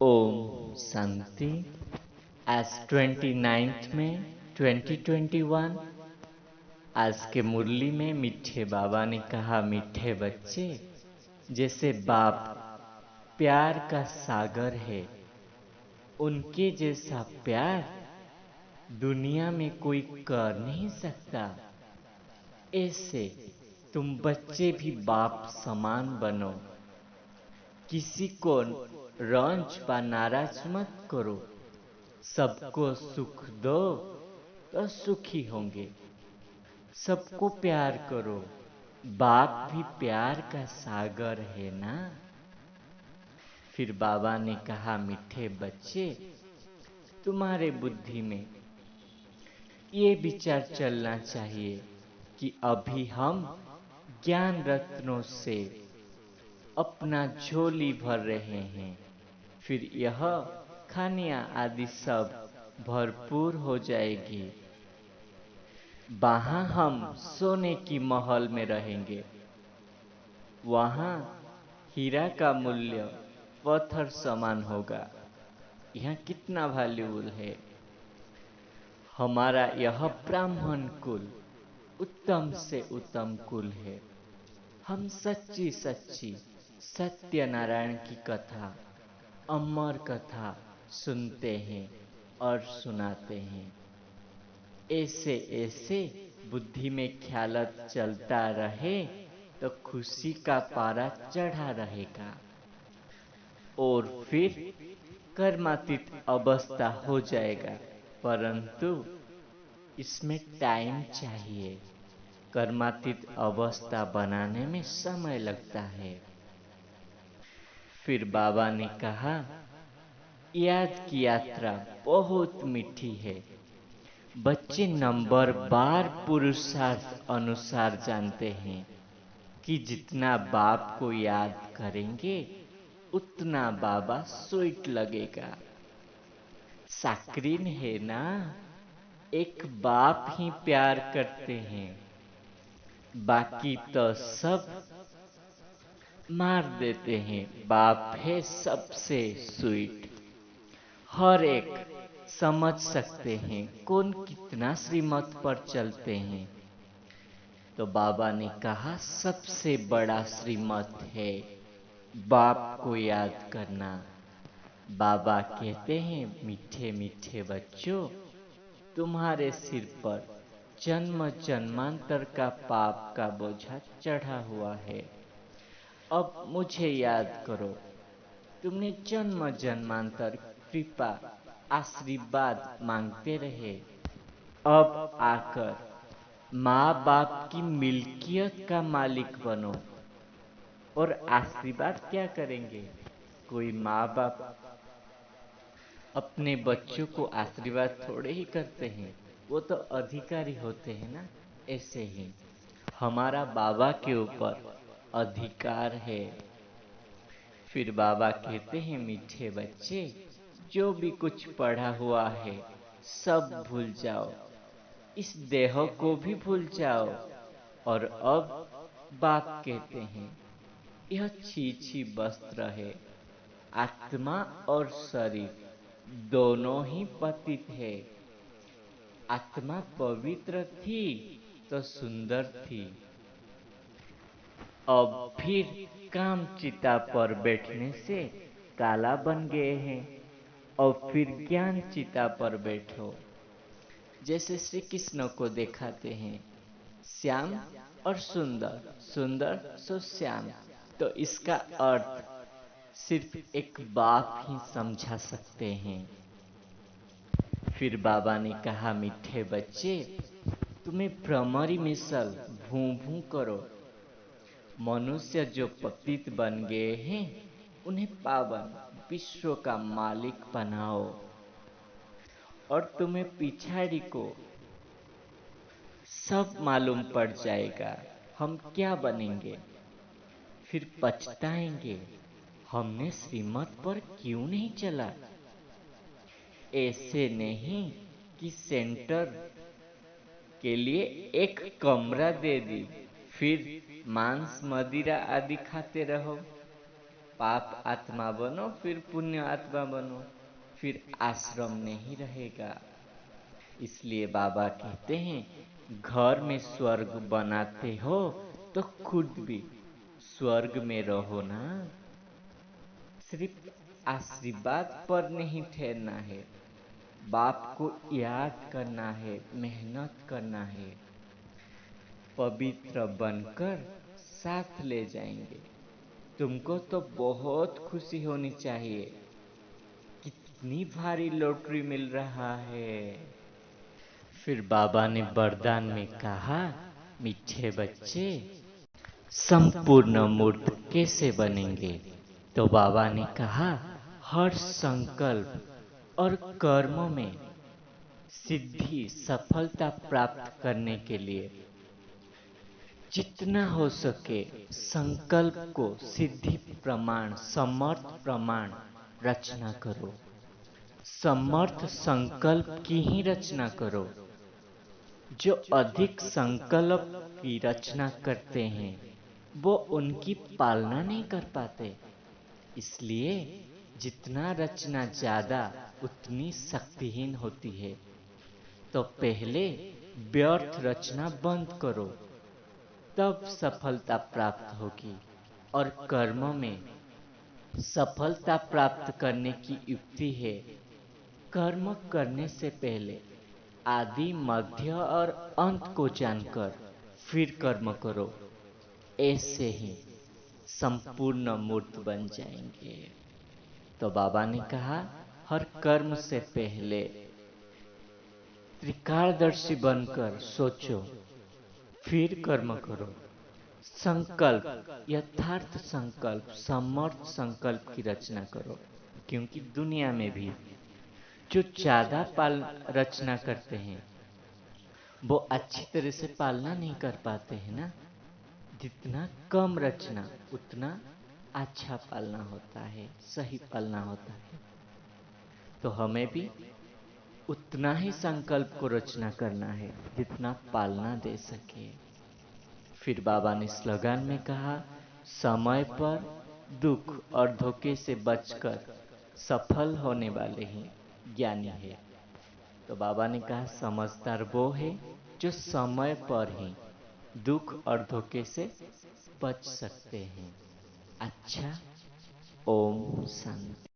ओम शांति। आज 29 में 2021। आज के मुरली में मीठे बाबा ने कहा, मीठे बच्चे, जैसे बाप प्यार का सागर है, उनके जैसा प्यार दुनिया में कोई कर नहीं सकता। ऐसे तुम बच्चे भी बाप समान बनो। किसी को रंज व नाराज मत करो। सबको सुख दो तो सुखी होंगे। सबको प्यार करो। बाप भी प्यार का सागर है ना। फिर बाबा ने कहा, मीठे बच्चे, तुम्हारे बुद्धि में ये विचार चलना चाहिए कि अभी हम ज्ञान रत्नों से अपना झोली भर रहे हैं, फिर यह खानियां आदि सब भरपूर हो जाएगी। वहां हम सोने की महल में रहेंगे। वहां हीरा का मूल्य पत्थर समान होगा। यह कितना वैल्यूबल है। हमारा यह ब्राह्मण कुल उत्तम से उत्तम कुल है। हम सच्ची सच्ची सत्यनारायण की कथा, अमर कथा सुनते हैं और सुनाते हैं। ऐसे ऐसे बुद्धि में ख्यालत चलता रहे तो खुशी का पारा चढ़ा रहेगा और फिर कर्मातीत अवस्था हो जाएगा। परंतु इसमें टाइम चाहिए। कर्मातीत अवस्था बनाने में समय लगता है। फिर बाबा ने कहा, याद की यात्रा बहुत मीठी है। बच्चे नंबर बार पुरुषार्थ अनुसार जानते हैं कि जितना बाप को याद करेंगे उतना बाबा स्वीट लगेगा। साक्रीन है ना, एक बाप ही प्यार करते हैं, बाकी तो सब मार देते हैं। बाप है सबसे स्वीट। हर एक समझ सकते हैं कौन कितना श्रीमत पर चलते हैं। तो बाबा ने कहा, सबसे बड़ा श्रीमत है बाप को याद करना। बाबा कहते हैं, मीठे मीठे बच्चों, तुम्हारे सिर पर जन्म जन्मांतर का पाप का बोझा चढ़ा हुआ है। अब मुझे याद करो। तुमने जन्म जन्मांतर कृपा आशीर्वाद मांगते रहे। अब आकर माँ बाप की मिल्कियत का मालिक बनो। और आशीर्वाद क्या करेंगे? कोई माँ बाप अपने बच्चों को आशीर्वाद थोड़े ही करते हैं, वो तो अधिकारी होते हैं ना। ऐसे ही हमारा बाबा के ऊपर अधिकार है। फिर बाबा कहते हैं, मीठे बच्चे, जो भी कुछ पढ़ा हुआ है सब भूल जाओ। इस देह को भी भूल जाओ। और अब बाप कहते हैं, यह छी वस्त्र है। आत्मा और शरीर दोनों ही पतित है। आत्मा पवित्र थी तो सुंदर थी। अब फिर काम चिता पर बैठने से काला बन गए हैं। और फिर ज्ञान चिता पर बैठो। जैसे श्री कृष्ण को दिखाते हैं, श्याम और सुंदर, सुंदर सो श्याम। तो इसका अर्थ सिर्फ एक बाप ही समझा सकते हैं। फिर बाबा ने कहा, मीठे बच्चे, तुम्हें भ्रमरी मिसल भू भू करो। मनुष्य जो पतित बन गए हैं उन्हें पावन विश्व का मालिक बनाओ। और तुम्हें पिछाड़ी को सब मालूम पड़ जाएगा हम क्या बनेंगे। फिर पछताएंगे, हमने श्रीमत पर क्यों नहीं चला। ऐसे नहीं कि सेंटर के लिए एक कमरा दे दी, फिर मांस मदिरा आदि खाते रहो। पाप आत्मा बनो फिर पुण्य आत्मा बनो, फिर आश्रम नहीं रहेगा। इसलिए बाबा कहते हैं घर में स्वर्ग बनाते हो तो खुद भी स्वर्ग में रहो ना। सिर्फ आशीर्वाद पर नहीं ठहरना है, बाप को याद करना है, मेहनत करना है। पवित्र बनकर साथ ले जाएंगे। तुमको तो बहुत खुशी होनी चाहिए, कितनी भारी लॉटरी मिल रहा है। फिर बाबा ने वरदान में कहा, मीठे बच्चे संपूर्ण मूर्त कैसे बनेंगे? तो बाबा ने कहा, हर संकल्प और कर्मों में सिद्धि सफलता प्राप्त करने के लिए जितना हो सके संकल्प को सिद्धि प्रमाण, समर्थ प्रमाण रचना करो। समर्थ संकल्प की ही रचना करो। जो अधिक संकल्प की रचना करते हैं वो उनकी पालना नहीं कर पाते। इसलिए जितना रचना ज्यादा उतनी शक्तिहीन होती है। तो पहले व्यर्थ रचना बंद करो, तब सफलता प्राप्त होगी। और कर्म में सफलता प्राप्त करने की युक्ति है, कर्म करने से पहले आदि मध्य और अंत को जानकर फिर कर्म करो। ऐसे ही संपूर्ण मूर्त बन जाएंगे। तो बाबा ने कहा, हर कर्म से पहले त्रिकालदर्शी बनकर सोचो, फिर कर्म करो। संकल्प, यथार्थ संकल्प, समर्थ संकल्प की रचना करो। क्योंकि दुनिया में भी जो ज्यादा पाल रचना करते हैं वो अच्छी तरह से पालना नहीं कर पाते हैं ना। जितना कम रचना उतना अच्छा पालना होता है, सही पालना होता है। तो हमें भी उतना ही संकल्प को रचना करना है जितना पालना दे सके। फिर बाबा ने स्लोगन में कहा, समय पर दुख और धोखे से बचकर सफल होने वाले ही ज्ञानी है। तो बाबा ने कहा, समझदार वो है जो समय पर ही दुख और धोखे से बच सकते हैं। अच्छा, ओम शांति।